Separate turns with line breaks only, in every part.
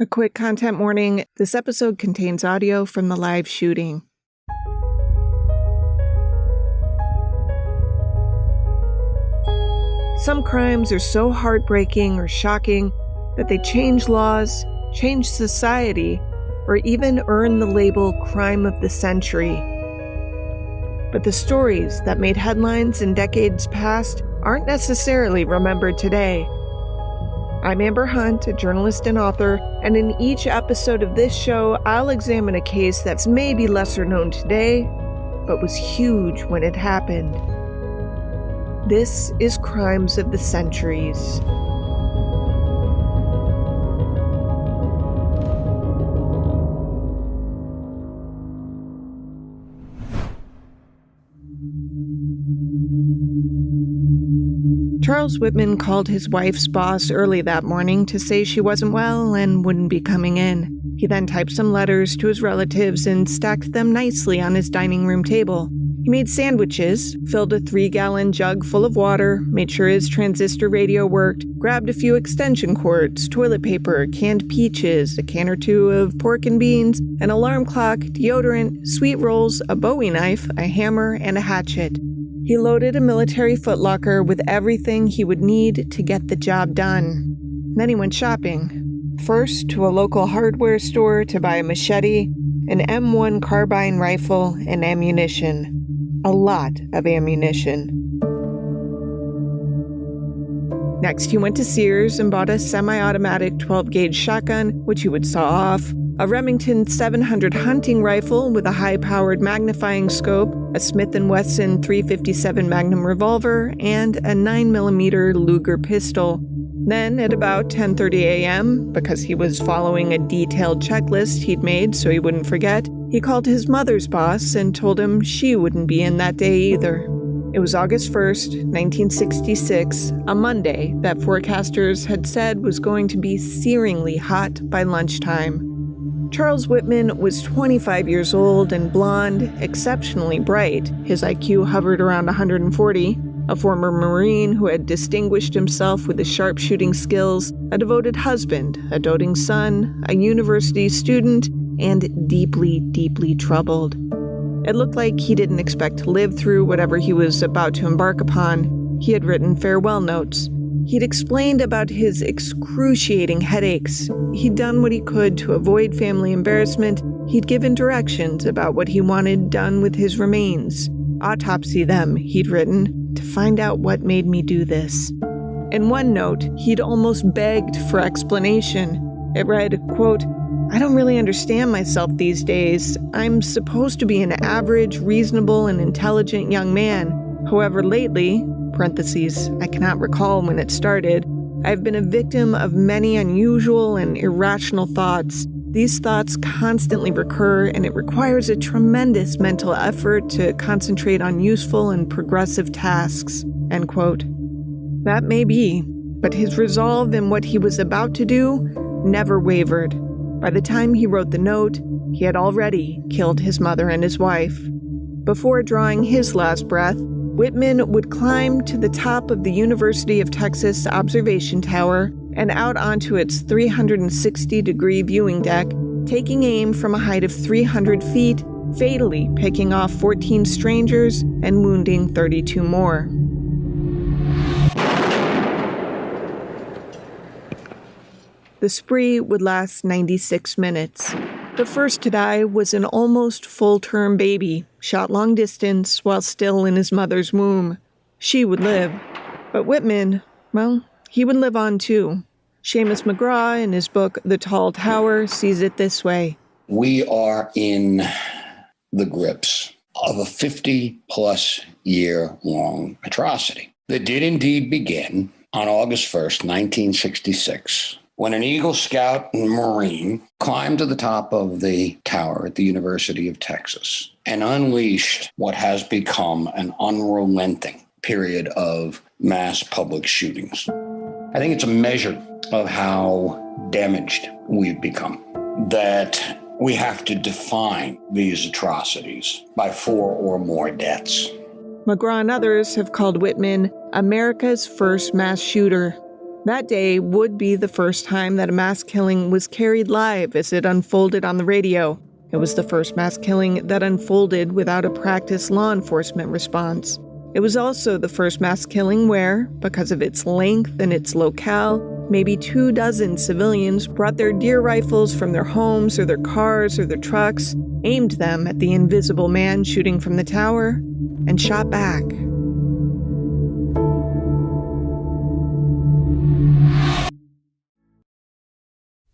A quick content warning, this episode contains audio from the live shooting. Some crimes are so heartbreaking or shocking that they change laws, change society, or even earn the label crime of the century. But the stories that made headlines in decades past aren't necessarily remembered today. I'm Amber Hunt, a journalist and author, and in each episode of this show, I'll examine a case that's maybe lesser known today, but was huge when it happened. This is Crimes of the Centuries. Charles Whitman called his wife's boss early that morning to say she wasn't well and wouldn't be coming in. He then typed some letters to his relatives and stacked them nicely on his dining room table. He made sandwiches, filled a 3-gallon jug full of water, made sure his transistor radio worked, grabbed a few extension cords, toilet paper, canned peaches, a can or two of pork and beans, an alarm clock, deodorant, sweet rolls, a Bowie knife, a hammer, and a hatchet. He loaded a military footlocker with everything he would need to get the job done. Then he went shopping. First to a local hardware store to buy a machete, an M1 carbine rifle, and ammunition. A lot of ammunition. Next, he went to Sears and bought a semi-automatic 12-gauge shotgun, which he would saw off, a Remington 700 hunting rifle with a high-powered magnifying scope, a Smith & Wesson .357 Magnum revolver, and a 9mm Luger pistol. Then, at about 10:30 a.m., because he was following a detailed checklist he'd made so he wouldn't forget, he called his mother's boss and told him she wouldn't be in that day either. It was August 1st, 1966, a Monday that forecasters had said was going to be searingly hot by lunchtime. Charles Whitman was 25 years old and blonde, exceptionally bright. His IQ hovered around 140, a former Marine who had distinguished himself with his sharpshooting skills, a devoted husband, a doting son, a university student, and deeply, deeply troubled. It looked like he didn't expect to live through whatever he was about to embark upon. He had written farewell notes. He'd explained about his excruciating headaches. He'd done what he could to avoid family embarrassment. He'd given directions about what he wanted done with his remains. Autopsy them, he'd written, to find out what made me do this. In one note, he'd almost begged for explanation. It read, quote, "I don't really understand myself these days. I'm supposed to be an average, reasonable, and intelligent young man. However, lately, parentheses, I cannot recall when it started, I've been a victim of many unusual and irrational thoughts. These thoughts constantly recur, and it requires a tremendous mental effort to concentrate on useful and progressive tasks," end quote. That may be, but his resolve in what he was about to do never wavered. By the time he wrote the note, he had already killed his mother and his wife. Before drawing his last breath, Whitman would climb to the top of the University of Texas observation tower and out onto its 360-degree viewing deck, taking aim from a height of 300 feet, fatally picking off 14 strangers and wounding 32 more. The spree would last 96 minutes. The first to die was an almost full-term baby, shot long distance while still in his mother's womb. She would live. But Whitman, well, he would live on too. Seamus McGraw, in his book The Tall Tower, sees it this way.
We are in the grips of a 50-plus year-long atrocity that did indeed begin on August 1st, 1966, when an Eagle Scout and Marine climbed to the top of the tower at the University of Texas and unleashed what has become an unrelenting period of mass public shootings. I think it's a measure of how damaged we've become, that we have to define these atrocities by 4 or more deaths.
McGraw and others have called Whitman America's first mass shooter. That day would be the first time that a mass killing was carried live as it unfolded on the radio. It was the first mass killing that unfolded without a practiced law enforcement response. It was also the first mass killing where, because of its length and its locale, maybe 24 civilians brought their deer rifles from their homes or their cars or their trucks, aimed them at the invisible man shooting from the tower, and shot back.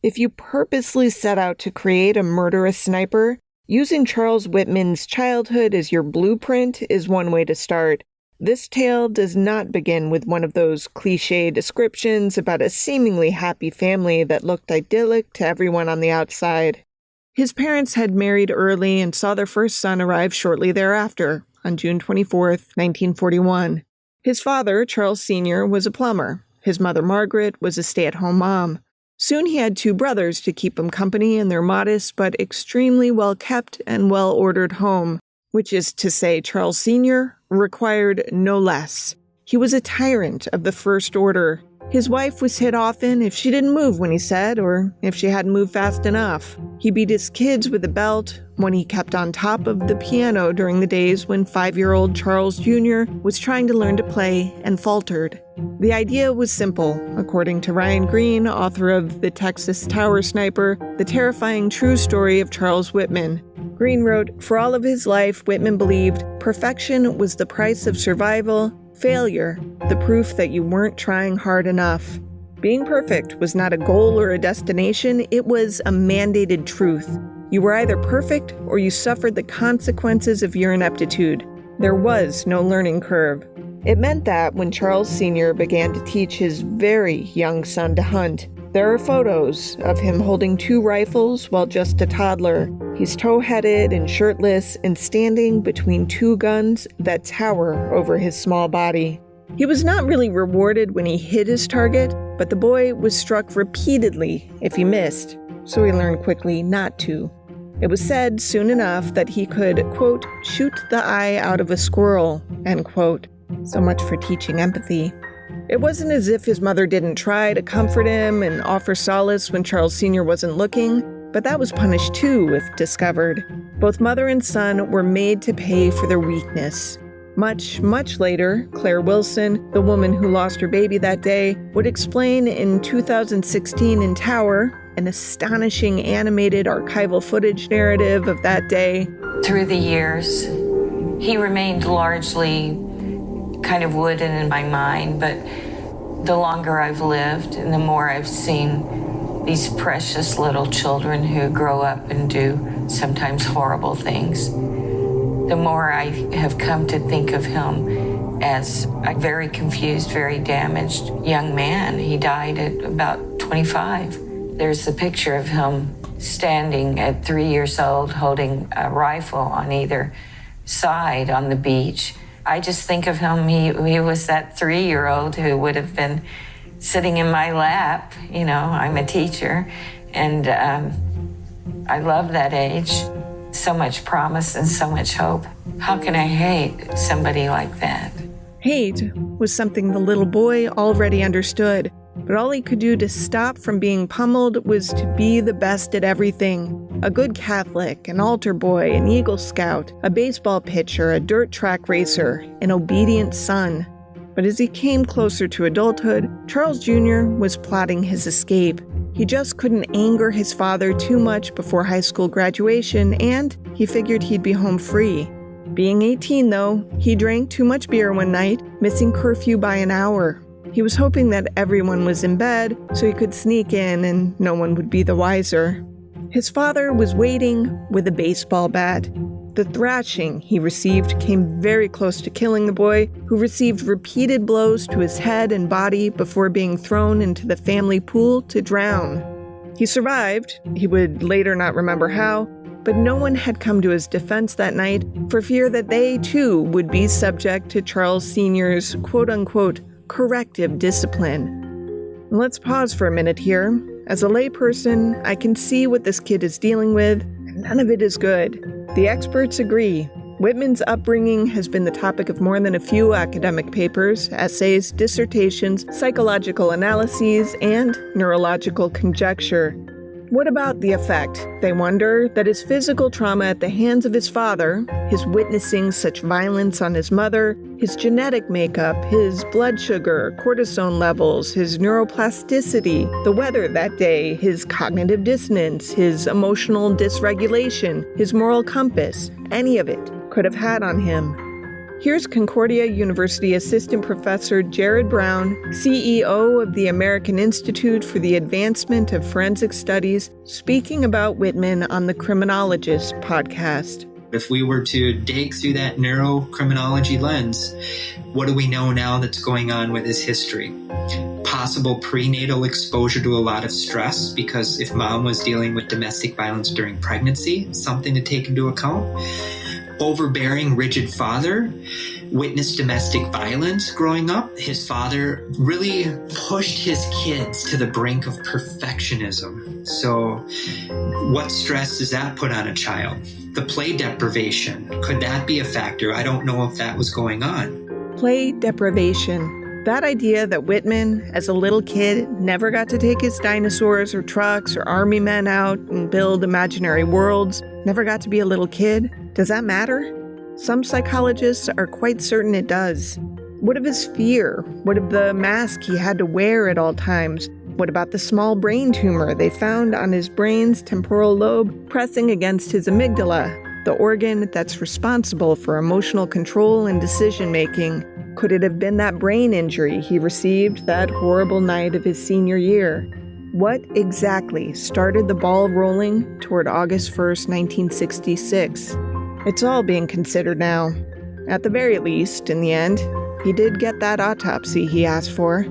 If you purposely set out to create a murderous sniper, using Charles Whitman's childhood as your blueprint is one way to start. This tale does not begin with one of those cliché descriptions about a seemingly happy family that looked idyllic to everyone on the outside. His parents had married early and saw their first son arrive shortly thereafter, on June 24, 1941. His father, Charles Sr., was a plumber. His mother, Margaret, was a stay-at-home mom. Soon he had 2 brothers to keep him company in their modest but extremely well-kept and well-ordered home, which is to say Charles Sr. required no less. He was a tyrant of the first order. His wife was hit often if she didn't move when he said, or if she hadn't moved fast enough. He beat his kids with a belt when he kept on top of the piano during the days when 5-year-old Charles Jr. was trying to learn to play and faltered. The idea was simple, according to Ryan Green, author of The Texas Tower Sniper, The Terrifying True Story of Charles Whitman. Green wrote, "For all of his life, Whitman believed perfection was the price of survival, failure, the proof that you weren't trying hard enough. Being perfect was not a goal or a destination, it was a mandated truth. You were either perfect or you suffered the consequences of your ineptitude. There was no learning curve." It meant that when Charles Sr. began to teach his very young son to hunt, there are photos of him holding 2 rifles while just a toddler. He's tow-headed and shirtless and standing between 2 guns that tower over his small body. He was not really rewarded when he hit his target, but the boy was struck repeatedly if he missed, so he learned quickly not to. It was said soon enough that he could, quote, shoot the eye out of a squirrel, end quote. So much for teaching empathy. It wasn't as if his mother didn't try to comfort him and offer solace when Charles Sr. wasn't looking, but that was punished too if discovered. Both mother and son were made to pay for their weakness. Much, much later, Claire Wilson, the woman who lost her baby that day, would explain in 2016 in Tower, an astonishing animated archival footage narrative of that day.
Through the years, he remained largely kind of wooden in my mind, but the longer I've lived and the more I've seen these precious little children who grow up and do sometimes horrible things, the more I have come to think of him as a very confused, very damaged young man. He died at about 25. There's a picture of him standing at 3 years old holding a rifle on either side on the beach. I just think of him, he was that 3-year-old who would have been sitting in my lap. You know, I'm a teacher, and I love that age. So much promise and so much hope. How can I hate somebody like that?
Hate was something the little boy already understood, but all he could do to stop from being pummeled was to be the best at everything. A good Catholic, an altar boy, an Eagle Scout, a baseball pitcher, a dirt track racer, an obedient son. But as he came closer to adulthood, Charles Jr. was plotting his escape. He just couldn't anger his father too much before high school graduation, and he figured he'd be home free. Being 18, though, he drank too much beer one night, missing curfew by an hour. He was hoping that everyone was in bed so he could sneak in and no one would be the wiser. His father was waiting with a baseball bat. The thrashing he received came very close to killing the boy, who received repeated blows to his head and body before being thrown into the family pool to drown. He survived, he would later not remember how, but no one had come to his defense that night for fear that they too would be subject to Charles Sr.'s quote-unquote corrective discipline. Let's pause for a minute here. As a layperson, I can see what this kid is dealing with, and none of it is good. The experts agree. Whitman's upbringing has been the topic of more than a few academic papers, essays, dissertations, psychological analyses, and neurological conjecture. What about the effect? They wonder that his physical trauma at the hands of his father, his witnessing such violence on his mother, his genetic makeup, his blood sugar, cortisone levels, his neuroplasticity, the weather that day, his cognitive dissonance, his emotional dysregulation, his moral compass, any of it could have had on him. Here's Concordia University Assistant Professor Jared Brown, CEO of the American Institute for the Advancement of Forensic Studies, speaking about Whitman on the Criminologist podcast.
If we were to dig through that neurocriminology lens, what do we know now that's going on with his history? Possible prenatal exposure to a lot of stress, because if mom was dealing with domestic violence during pregnancy, something to take into account. Overbearing, rigid father, witnessed domestic violence growing up. His father really pushed his kids to the brink of perfectionism. So what stress does that put on a child? The play deprivation, could that be a factor? I don't know if that was going on.
Play deprivation. That idea that Whitman, as a little kid, never got to take his dinosaurs or trucks or army men out and build imaginary worlds, never got to be a little kid. Does that matter? Some psychologists are quite certain it does. What of his fear? What of the mask he had to wear at all times? What about the small brain tumor they found on his brain's temporal lobe pressing against his amygdala, the organ that's responsible for emotional control and decision-making? Could it have been that brain injury he received that horrible night of his senior year? What exactly started the ball rolling toward August 1st, 1966? It's all being considered now. At the very least, in the end, he did get that autopsy he asked for.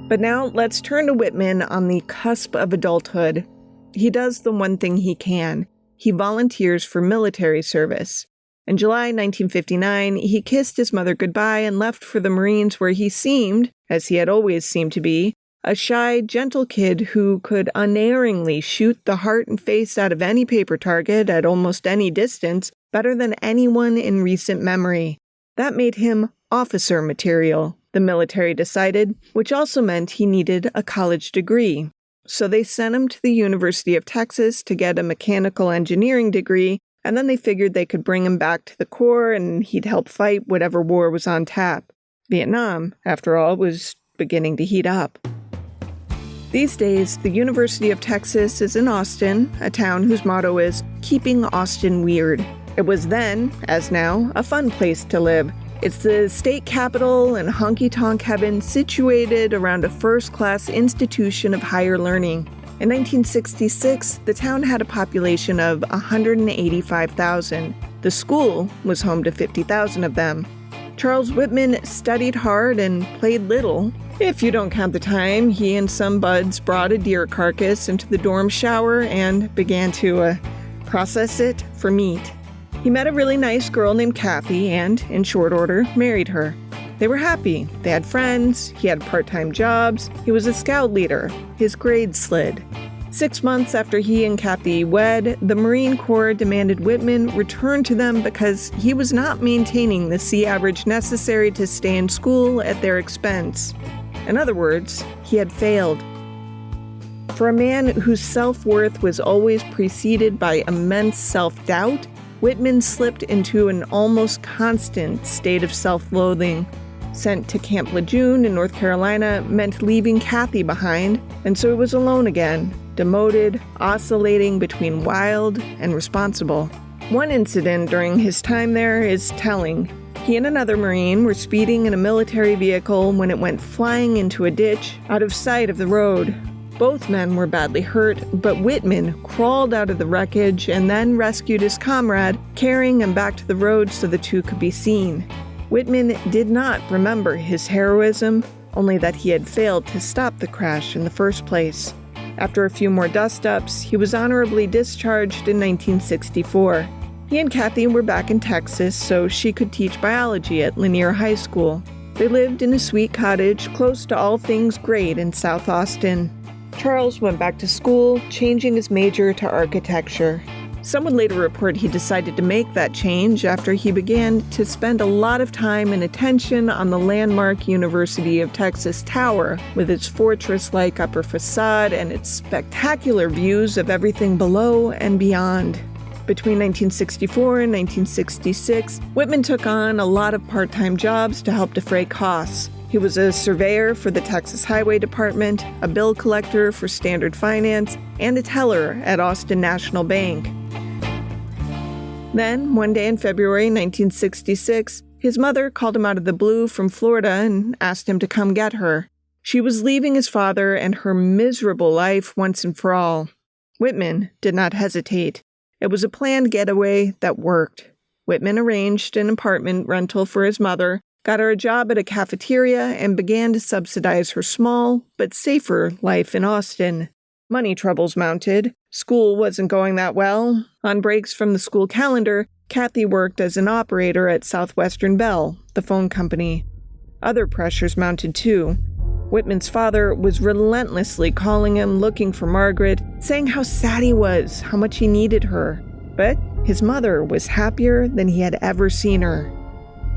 But now let's turn to Whitman on the cusp of adulthood. He does the one thing he can. He volunteers for military service. In July 1959, he kissed his mother goodbye and left for the Marines, where he seemed, as he had always seemed to be, a shy, gentle kid who could unerringly shoot the heart and face out of any paper target at almost any distance better than anyone in recent memory. That made him officer material, the military decided, which also meant he needed a college degree. So they sent him to the University of Texas to get a mechanical engineering degree, and then they figured they could bring him back to the Corps and he'd help fight whatever war was on tap. Vietnam, after all, was beginning to heat up. These days, the University of Texas is in Austin, a town whose motto is keeping Austin weird. It was then, as now, a fun place to live. It's the state capital and honky-tonk heaven situated around a first-class institution of higher learning. In 1966, the town had a population of 185,000. The school was home to 50,000 of them. Charles Whitman studied hard and played little. If you don't count the time, he and some buds brought a deer carcass into the dorm shower and began to process it for meat. He met a really nice girl named Kathy and, in short order, married her. They were happy. They had friends. He had part-time jobs. He was a scout leader. His grades slid. 6 months after he and Kathy wed, the Marine Corps demanded Whitman return to them because he was not maintaining the C average necessary to stay in school at their expense. In other words, he had failed. For a man whose self-worth was always preceded by immense self-doubt, Whitman slipped into an almost constant state of self-loathing. Sent to Camp Lejeune in North Carolina meant leaving Kathy behind, and so he was alone again, demoted, oscillating between wild and responsible. One incident during his time there is telling. He and another Marine were speeding in a military vehicle when it went flying into a ditch out of sight of the road. Both men were badly hurt, but Whitman crawled out of the wreckage and then rescued his comrade, carrying him back to the road so the two could be seen. Whitman did not remember his heroism, only that he had failed to stop the crash in the first place. After a few more dust-ups, he was honorably discharged in 1964. He and Kathy were back in Texas so she could teach biology at Lanier High School. They lived in a sweet cottage close to all things great in South Austin. Charles went back to school, changing his major to architecture. Some would later report he decided to make that change after he began to spend a lot of time and attention on the landmark University of Texas Tower, with its fortress-like upper facade and its spectacular views of everything below and beyond. Between 1964 and 1966, Whitman took on a lot of part-time jobs to help defray costs. He was a surveyor for the Texas Highway Department, a bill collector for Standard Finance, and a teller at Austin National Bank. Then, one day in February 1966, his mother called him out of the blue from Florida and asked him to come get her. She was leaving his father and her miserable life once and for all. Whitman did not hesitate. It was a planned getaway that worked. Whitman arranged an apartment rental for his mother, got her a job at a cafeteria, and began to subsidize her small but safer life in Austin. Money troubles mounted. School wasn't going that well. On breaks from the school calendar, Kathy worked as an operator at Southwestern Bell, the phone company. Other pressures mounted too. Whitman's father was relentlessly calling him, looking for Margaret, saying how sad he was, how much he needed her. But his mother was happier than he had ever seen her.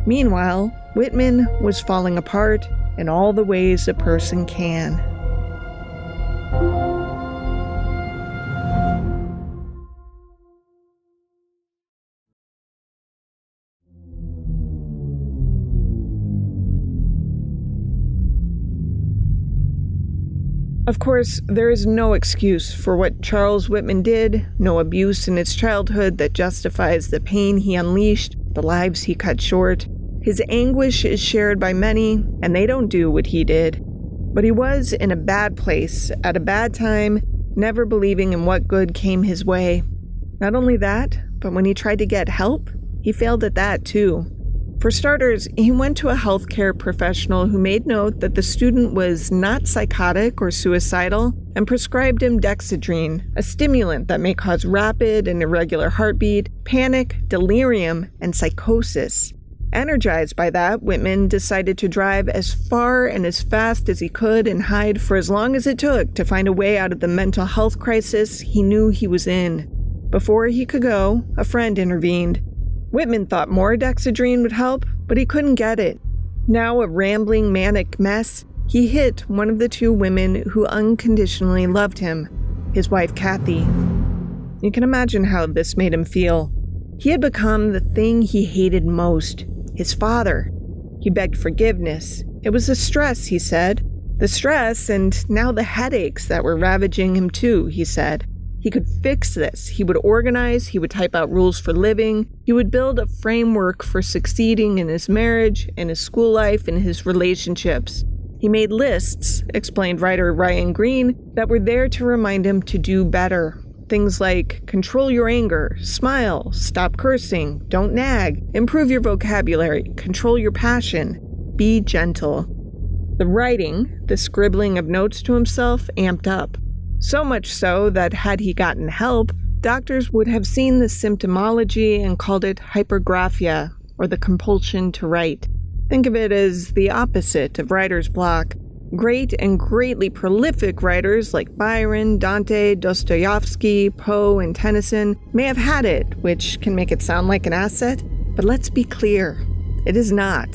Meanwhile, Whitman was falling apart in all the ways a person can. Of course, there is no excuse for what Charles Whitman did, no abuse in his childhood that justifies the pain he unleashed, the lives he cut short. His anguish is shared by many, and they don't do what he did. But he was in a bad place, at a bad time, never believing in what good came his way. Not only that, but when he tried to get help, he failed at that too. For starters, he went to a healthcare professional who made note that the student was not psychotic or suicidal and prescribed him dexedrine, a stimulant that may cause rapid and irregular heartbeat, panic, delirium, and psychosis. Energized by that, Whitman decided to drive as far and as fast as he could and hide for as long as it took to find a way out of the mental health crisis he knew he was in. Before he could go, a friend intervened. Whitman thought more dexedrine would help, but he couldn't get it. Now a rambling, manic mess, he hit one of the two women who unconditionally loved him, his wife Kathy. You can imagine how this made him feel. He had become the thing he hated most, his father. He begged forgiveness. It was the stress, he said. The stress and now the headaches that were ravaging him too, he said. He could fix this. He would organize. He would type out rules for living. He would build a framework for succeeding in his marriage, in his school life, in his relationships. He made lists, explained writer Ryan Green, that were there to remind him to do better. Things like control your anger, smile, stop cursing, don't nag, improve your vocabulary, control your passion, be gentle. The writing, the scribbling of notes to himself, amped up. So much so that had he gotten help, doctors would have seen the symptomology and called it hypergraphia, or the compulsion to write. Think of it as the opposite of writer's block. Great and greatly prolific writers like Byron, Dante, Dostoevsky, Poe, and Tennyson may have had it, which can make it sound like an asset, but let's be clear, it is not.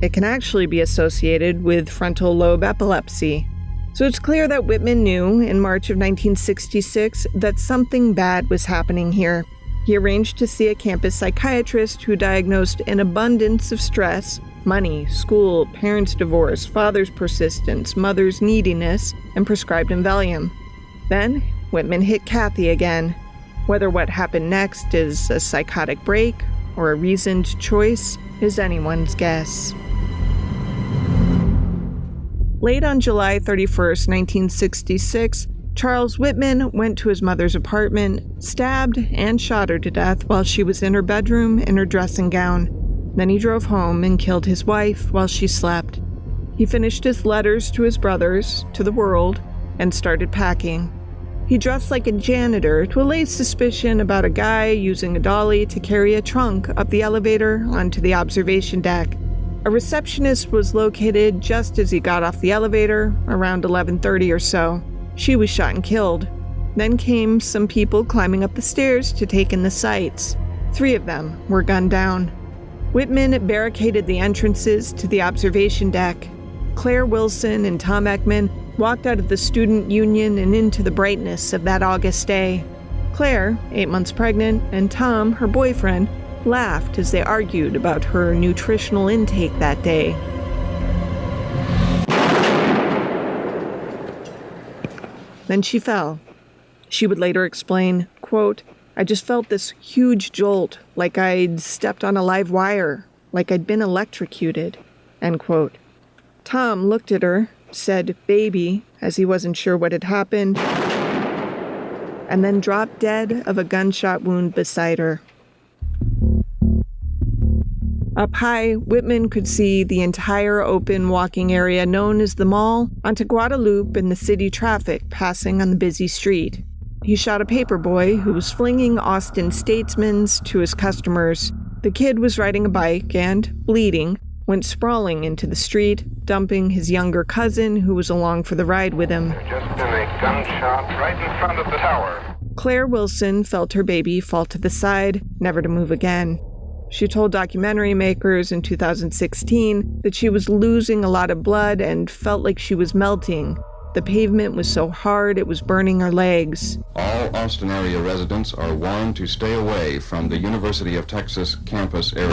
It can actually be associated with frontal lobe epilepsy. So it's clear that Whitman knew in March of 1966 that something bad was happening here. He arranged to see a campus psychiatrist who diagnosed an abundance of stress, money, school, parents' divorce, father's persistence, mother's neediness, and prescribed him Valium. Then Whitman hit Kathy again. Whether what happened next is a psychotic break or a reasoned choice is anyone's guess. Late on July 31st, 1966, Charles Whitman went to his mother's apartment, stabbed and shot her to death while she was in her bedroom in her dressing gown. Then he drove home and killed his wife while she slept. He finished his letters to his brothers, to the world, and started packing. He dressed like a janitor to allay suspicion about a guy using a dolly to carry a trunk up the elevator onto the observation deck. A receptionist was located just as he got off the elevator, around 11:30 or so. She was shot and killed. Then came some people climbing up the stairs to take in the sights. 3 of them were gunned down. Whitman barricaded the entrances to the observation deck. Claire Wilson and Tom Ekman walked out of the student union and into the brightness of that August day. Claire, 8 months pregnant, and Tom, her boyfriend, laughed as they argued about her nutritional intake that day. Then she fell. She would later explain, quote, "I just felt this huge jolt, like I'd stepped on a live wire, like I'd been electrocuted," end quote. Tom looked at her, said baby, as he wasn't sure what had happened, and then dropped dead of a gunshot wound beside her. Up high, Whitman could see the entire open walking area known as the Mall onto Guadalupe and the city traffic passing on the busy street. He shot a paperboy who was flinging Austin statesmans to his customers. The kid was riding a bike and, bleeding, went sprawling into the street, dumping his younger cousin who was along for the ride with him.
Just been a gunshot right in front of the tower.
Claire Wilson felt her baby fall to the side, never to move again. She told documentary makers in 2016 that she was losing a lot of blood and felt like she was melting. The pavement was so hard it was burning her legs.
All Austin area residents are warned to stay away from the University of Texas campus area.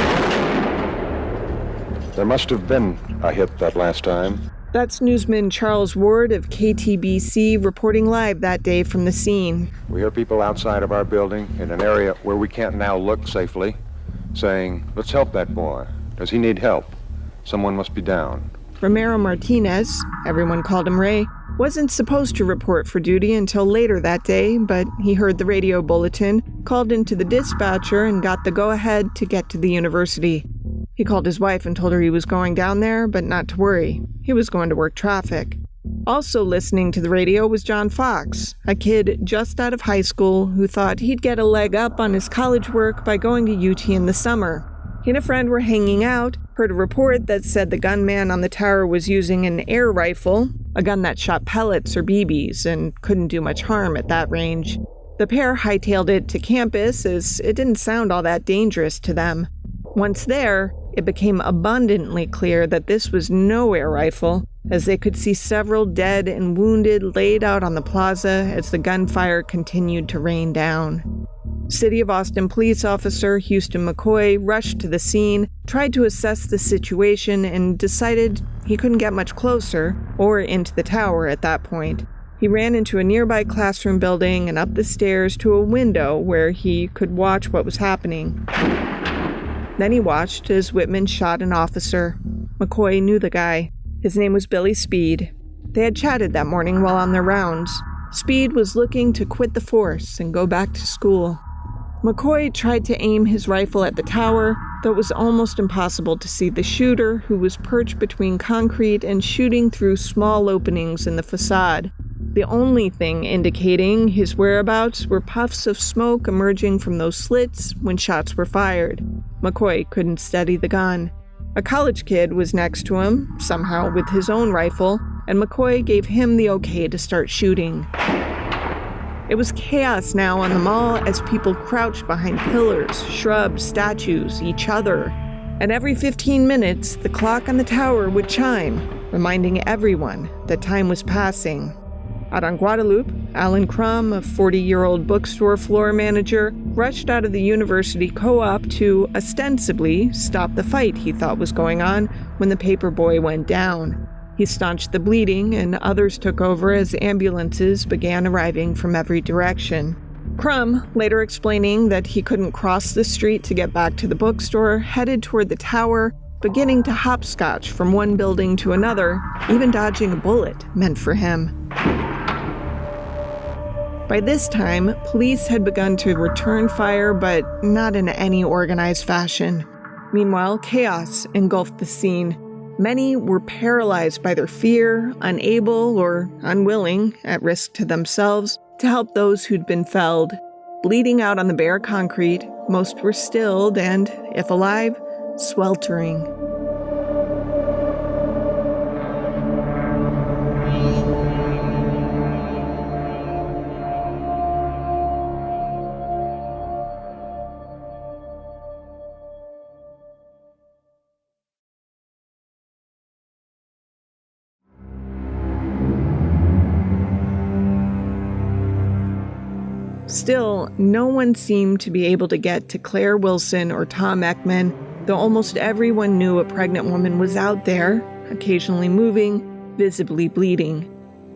There must have been a hit that last time.
That's newsman Charles Ward of KTBC reporting live that day from the scene.
We hear people outside of our building in an area where we can't now look safely, saying, "Let's help that boy. Does he need help? Someone must be down."
Romero Martinez, everyone called him Ray, wasn't supposed to report for duty until later that day, but he heard the radio bulletin, called into the dispatcher, and got the go-ahead to get to the university. He called his wife and told her he was going down there, but not to worry. He was going to work traffic. Also listening to the radio was John Fox, a kid just out of high school who thought he'd get a leg up on his college work by going to UT in the summer. He and a friend were hanging out, heard a report that said the gunman on the tower was using an air rifle, a gun that shot pellets or BBs and couldn't do much harm at that range. The pair hightailed it to campus as it didn't sound all that dangerous to them. Once there, it became abundantly clear that this was no air rifle, as they could see several dead and wounded laid out on the plaza as the gunfire continued to rain down. City of Austin police officer Houston McCoy rushed to the scene, tried to assess the situation, and decided he couldn't get much closer or into the tower at that point. He ran into a nearby classroom building and up the stairs to a window where he could watch what was happening. Then he watched as Whitman shot an officer. McCoy knew the guy. His name was Billy Speed. They had chatted that morning while on their rounds. Speed was looking to quit the force and go back to school. McCoy tried to aim his rifle at the tower, though it was almost impossible to see the shooter, who was perched between concrete and shooting through small openings in the facade. The only thing indicating his whereabouts were puffs of smoke emerging from those slits when shots were fired. McCoy couldn't steady the gun. A college kid was next to him, somehow with his own rifle, and McCoy gave him the okay to start shooting. It was chaos now on the mall as people crouched behind pillars, shrubs, statues, each other. And every 15 minutes, the clock on the tower would chime, reminding everyone that time was passing. Out on Guadalupe, Alan Crum, a 40-year-old bookstore floor manager, rushed out of the university co-op to ostensibly stop the fight he thought was going on when the paperboy went down. He staunched the bleeding, and others took over as ambulances began arriving from every direction. Crum, later explaining that he couldn't cross the street to get back to the bookstore, headed toward the tower, beginning to hopscotch from one building to another, even dodging a bullet meant for him. By this time, police had begun to return fire, but not in any organized fashion. Meanwhile, chaos engulfed the scene. Many were paralyzed by their fear, unable or unwilling, at risk to themselves, to help those who'd been felled. Bleeding out on the bare concrete, most were stilled and, if alive, sweltering. Still, no one seemed to be able to get to Claire Wilson or Tom Ekman, though almost everyone knew a pregnant woman was out there, occasionally moving, visibly bleeding.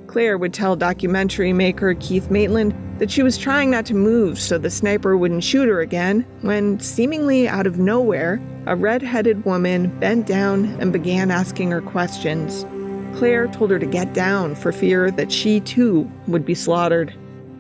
Claire would tell documentary maker Keith Maitland that she was trying not to move so the sniper wouldn't shoot her again, when, seemingly out of nowhere, a red-headed woman bent down and began asking her questions. Claire told her to get down for fear that she, too, would be slaughtered.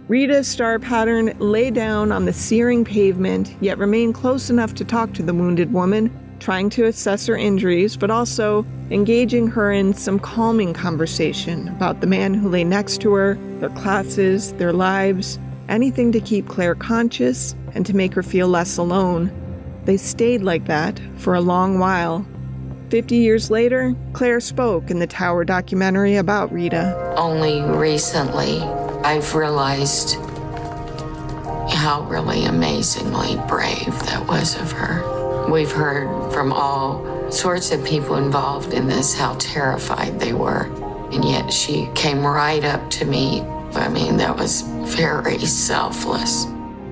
Rita Star Pattern lay down on the searing pavement, yet remained close enough to talk to the wounded woman, trying to assess her injuries, but also engaging her in some calming conversation about the man who lay next to her, their classes, their lives, anything to keep Claire conscious and to make her feel less alone. They stayed like that for a long while. 50 years later, Claire spoke in the Tower documentary about Rita.
Only recently, I've realized how really amazingly brave that was of her. We've heard from all sorts of people involved in this how terrified they were, and yet she came right up to me. I mean, that was very selfless.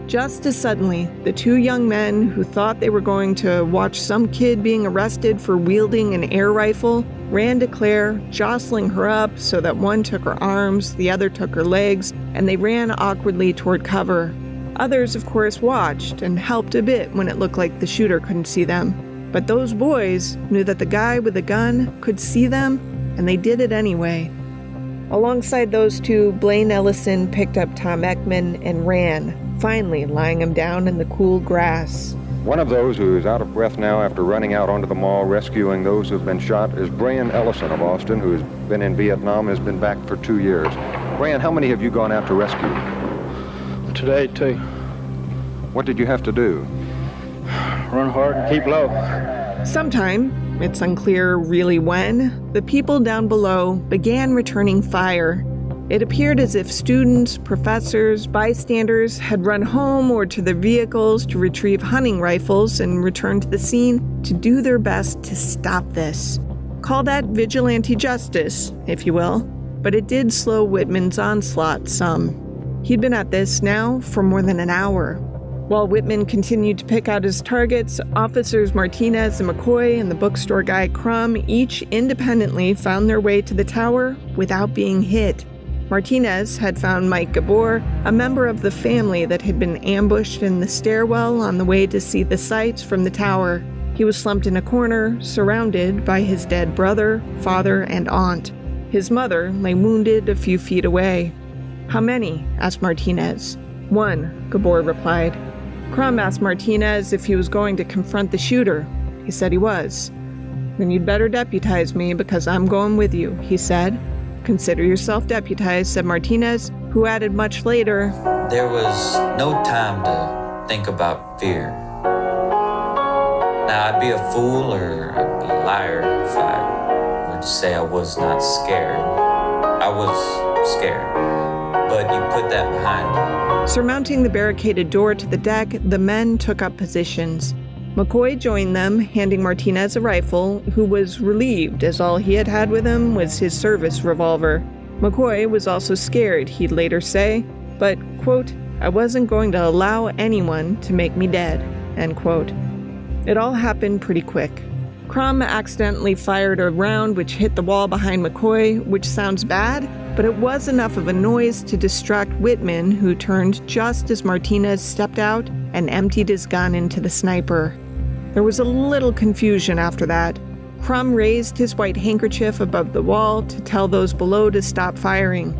Just as suddenly, the two young men who thought they were going to watch some kid being arrested for wielding an air rifle ran to Claire, jostling her up so that one took her arms, the other took her legs, and they ran awkwardly toward cover. Others, of course, watched and helped a bit when it looked like the shooter couldn't see them. But those boys knew that the guy with the gun could see them, and they did it anyway. Alongside those two, Blaine Ellison picked up Tom Ekman and ran, finally lying him down in the cool grass.
One of those who is out of breath now after running out onto the mall rescuing those who've been shot is Brian Ellison of Austin, who's been in Vietnam and has been back for 2 years. Brian, how many have you gone out to rescue?
Today, 2.
What did you have to do?
Run hard and keep low.
Sometime, it's unclear really when, the people down below began returning fire. It appeared as if students, professors, bystanders had run home or to their vehicles to retrieve hunting rifles and return to the scene to do their best to stop this. Call that vigilante justice, if you will, but it did slow Whitman's onslaught some. He'd been at this now for more than an hour. While Whitman continued to pick out his targets, officers Martinez and McCoy and the bookstore guy Crum each independently found their way to the tower without being hit. Martinez had found Mike Gabor, a member of the family that had been ambushed in the stairwell on the way to see the sights from the tower. He was slumped in a corner, surrounded by his dead brother, father, and aunt. His mother lay wounded a few feet away. "How many?" asked Martinez. "1," Gabor replied. Crum asked Martinez if he was going to confront the shooter. He said he was. "Then you'd better deputize me because I'm going with you," he said. "Consider yourself deputized," said Martinez, who added much later,
"There was no time to think about fear. Now, I'd be a fool or I'd be a liar if I would say I was not scared. I was scared, but you put that behind you."
Surmounting the barricaded door to the deck, the men took up positions. McCoy joined them, handing Martinez a rifle, who was relieved as all he had had with him was his service revolver. McCoy was also scared, he'd later say, but, quote, "I wasn't going to allow anyone to make me dead," end quote. It all happened pretty quick. Crum accidentally fired a round which hit the wall behind McCoy, which sounds bad, but it was enough of a noise to distract Whitman, who turned just as Martinez stepped out and emptied his gun into the sniper. There was a little confusion after that. Crum raised his white handkerchief above the wall to tell those below to stop firing.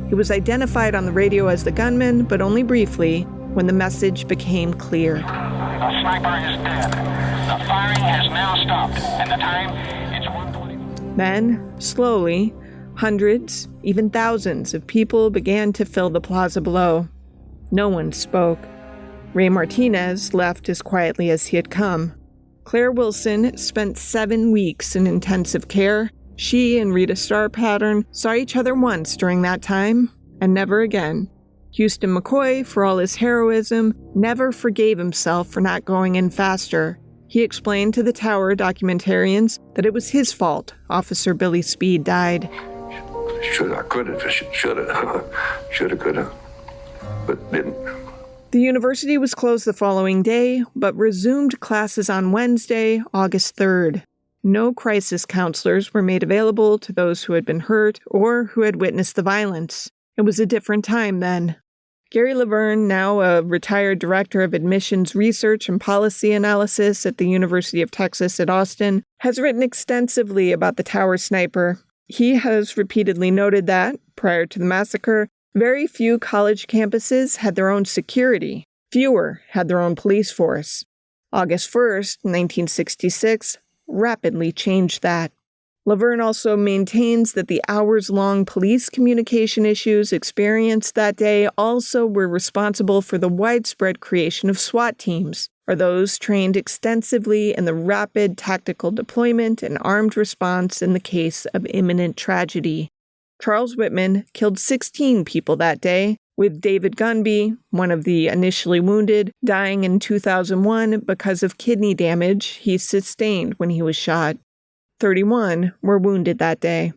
He was identified on the radio as the gunman, but only briefly, when the message became clear.
The sniper is dead. The firing has now stopped, and the time is 1:20.
Then, slowly, hundreds, even thousands of people began to fill the plaza below. No one spoke. Ray Martinez left as quietly as he had come. Claire Wilson spent 7 weeks in intensive care. She and Rita Star Pattern saw each other once during that time, and never again. Houston McCoy, for all his heroism, never forgave himself for not going in faster. He explained to the Tower documentarians that it was his fault Officer Billy Speed died.
Should have, could have, should have, could have, but didn't.
The university was closed the following day, but resumed classes on Wednesday, August 3rd. No crisis counselors were made available to those who had been hurt or who had witnessed the violence. It was a different time then. Gary Laverne, now a retired director of admissions research and policy analysis at the University of Texas at Austin, has written extensively about the tower sniper. He has repeatedly noted that, prior to the massacre, very few college campuses had their own security. Fewer had their own police force. August 1st, 1966, rapidly changed that. Laverne also maintains that the hours-long police communication issues experienced that day also were responsible for the widespread creation of SWAT teams, or those trained extensively in the rapid tactical deployment and armed response in the case of imminent tragedy. Charles Whitman killed 16 people that day, with David Gunby, one of the initially wounded, dying in 2001 because of kidney damage he sustained when he was shot. 31 were wounded that day.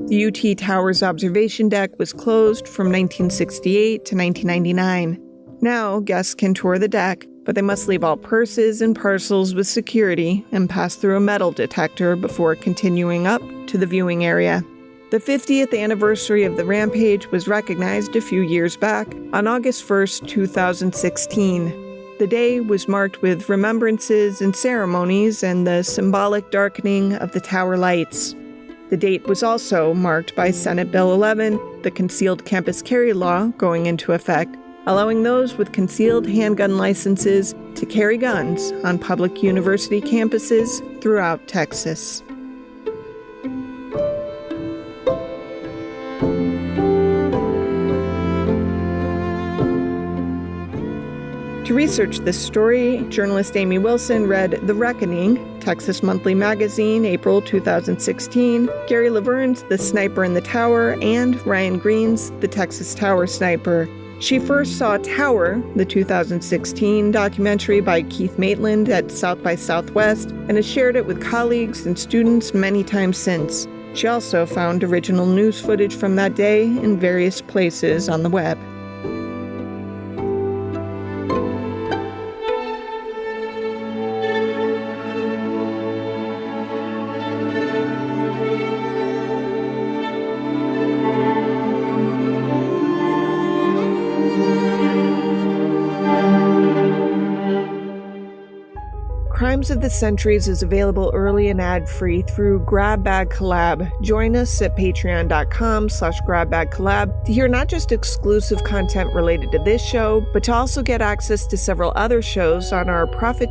The UT Towers observation deck was closed from 1968 to 1999. Now, guests can tour the deck, but they must leave all purses and parcels with security and pass through a metal detector before continuing up to the viewing area. The 50th anniversary of the rampage was recognized a few years back on August 1st, 2016. The day was marked with remembrances and ceremonies and the symbolic darkening of the tower lights. The date was also marked by Senate Bill 11, the Concealed Campus Carry Law, going into effect, allowing those with concealed handgun licenses to carry guns on public university campuses throughout Texas. To research this story, journalist Amy Wilson read The Reckoning, Texas Monthly Magazine, April 2016, Gary Laverne's The Sniper in the Tower, and Ryan Green's The Texas Tower Sniper. She first saw Tower, the 2016 documentary by Keith Maitland at South by Southwest, and has shared it with colleagues and students many times since. She also found original news footage from that day in various places on the web. Crimes of the Centuries is available early and ad-free through Grab Bag Collab. Join us at patreon.com/GrabBagCollab to hear not just exclusive content related to this show, but to also get access to several other shows on our profit